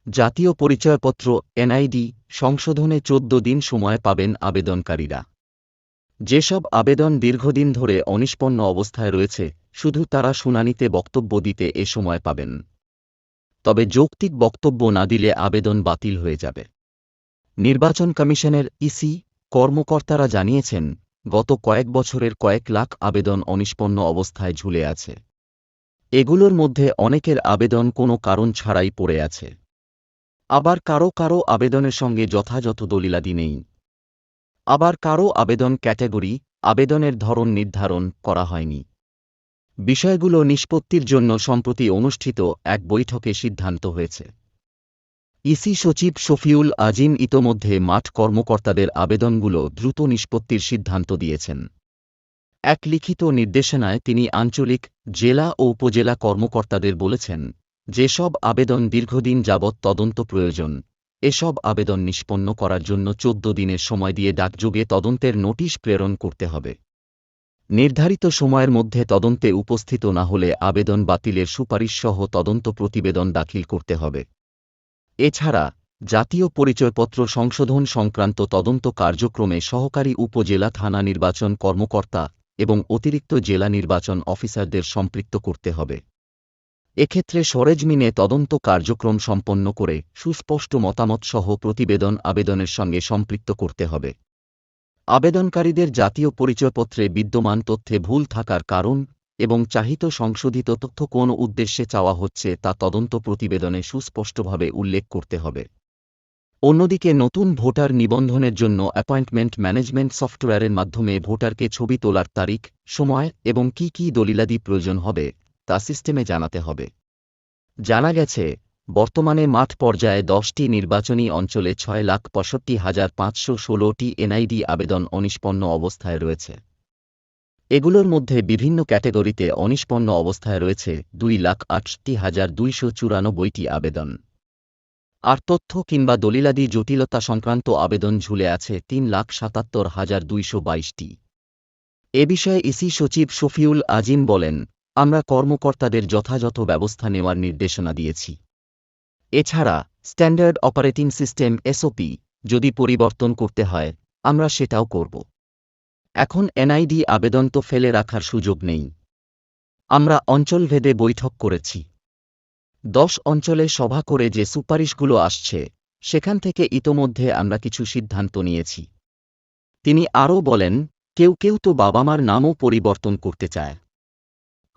জাতীয় পরিচয়পত্র এনআইডি সংশোধনে ১৪ দিন সময় পাবেন আবেদনকারীরা। যেসব আবেদন দীর্ঘদিন ধরে অনিষ্পন্ন অবস্থায় রয়েছে, শুধু তারা শুনানিতে বক্তব্য দিতে এ সময় পাবেন। তবে যৌক্তিক বক্তব্য না দিলে আবেদন বাতিল হয়ে যাবে। নির্বাচন কমিশনের ইসি কর্মকর্তারা জানিয়েছেন, গত কয়েক বছরের কয়েক লাখ আবেদন অনিষ্পন্ন অবস্থায় ঝুলে আছে। এগুলোর মধ্যে অনেকের আবেদন কোনো কারণ ছাড়াই পড়ে আছে। আবার কারও কারও আবেদনের সঙ্গে যথাযথ দলিলাদি নেই। আবার কারও আবেদন ক্যাটাগরি, আবেদনের ধরন নির্ধারণ করা হয়নি। বিষয়গুলো নিষ্পত্তির জন্য সম্প্রতি অনুষ্ঠিত এক বৈঠকে সিদ্ধান্ত হয়েছে। ইসি সচিব শফিউল আজিম ইতোমধ্যে মাঠ কর্মকর্তাদের আবেদনগুলো দ্রুত নিষ্পত্তির সিদ্ধান্ত দিয়েছেন। এক লিখিত নির্দেশনায় তিনি আঞ্চলিক, জেলা ও উপজেলা কর্মকর্তাদের বলেছেন, যেসব আবেদন দীর্ঘদিন যাবৎ তদন্ত প্রয়োজন, এসব আবেদন নিষ্পন্ন করার জন্য ১৪ দিনের সময় দিয়ে ডাকযোগে তদন্তের নোটিশ প্রেরণ করতে হবে। নির্ধারিত সময়ের মধ্যে তদন্তে উপস্থিত না হলে আবেদন বাতিলের সুপারিশসহ তদন্ত প্রতিবেদন দাখিল করতে হবে। এছাড়া জাতীয় পরিচয়পত্র সংশোধন সংক্রান্ত তদন্ত কার্যক্রমে সহকারী উপজেলা থানা নির্বাচন কর্মকর্তা এবং অতিরিক্ত জেলা নির্বাচন অফিসারদের সম্পৃক্ত করতে হবে। এক্ষেত্রে সরেজমিনে তদন্ত কার্যক্রম সম্পন্ন করে সুস্পষ্ট মতামতসহ প্রতিবেদন আবেদনের সঙ্গে সম্পৃক্ত করতে হবে। আবেদনকারীদের জাতীয় পরিচয়পত্রে বিদ্যমান তথ্যে ভুল থাকার কারণ এবং চাহিত সংশোধিত তথ্য কোন উদ্দেশ্যে চাওয়া হচ্ছে তা তদন্ত প্রতিবেদনে সুস্পষ্টভাবে উল্লেখ করতে হবে। অন্যদিকে নতুন ভোটার নিবন্ধনের জন্য অ্যাপয়েন্টমেন্ট ম্যানেজমেন্ট সফটওয়্যারের মাধ্যমে ভোটারকে ছবি তোলার তারিখ, সময় এবং কী কী দলিলাদি প্রয়োজন হবে তা সিস্টেমে জানাতে হবে। জানা গেছে, বর্তমানে মাঠ পর্যায়ে ১০টি নির্বাচনী অঞ্চলে ৬,৬৫,৫১৬টি এনআইডি আবেদন অনিষ্পন্ন অবস্থায় রয়েছে। এগুলোর মধ্যে বিভিন্ন ক্যাটেগরিতে অনিষ্পন্ন অবস্থায় রয়েছে ২,৬৮,২৯৪টি আবেদন। আর তথ্য কিংবা দলিলাদি জটিলতা সংক্রান্ত আবেদন ঝুলে আছে ৩,৭৭,২২২টি। এ বিষয়ে ইসি সচিব শফিউল আজিম বলেন, আমরা কর্মকর্তাদের যথাযথ ব্যবস্থা নেওয়ার নির্দেশনা দিয়েছি। এছাড়া স্ট্যান্ডার্ড অপারেটিং সিস্টেম এসওপি যদি পরিবর্তন করতে হয়, আমরা সেটাও করব। এখন এনআইডি আবেদন তো ফেলে রাখার সুযোগ নেই। আমরা অঞ্চলভেদে বৈঠক করেছি। ১০ অঞ্চলে সভা করে যে সুপারিশগুলো আসছে, সেখান থেকে ইতোমধ্যে আমরা কিছু সিদ্ধান্ত নিয়েছি। তিনি আরও বলেন, কেউ কেউ তো বাবা মার নামও পরিবর্তন করতে চায়।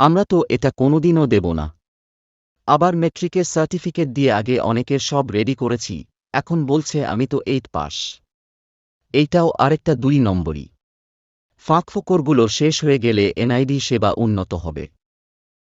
আমরা তো এটা কোনোদিনও দেব না। আবার মেট্রিকের সার্টিফিকেট দিয়ে আগে অনেকের সব রেডি করেছি, এখন বলছে আমি তো 8 পাস। এইটাও আরেকটা ২ নম্বরই। ফাঁকফোকরগুলো শেষ হয়ে গেলে এনআইডি সেবা উন্নত হবে।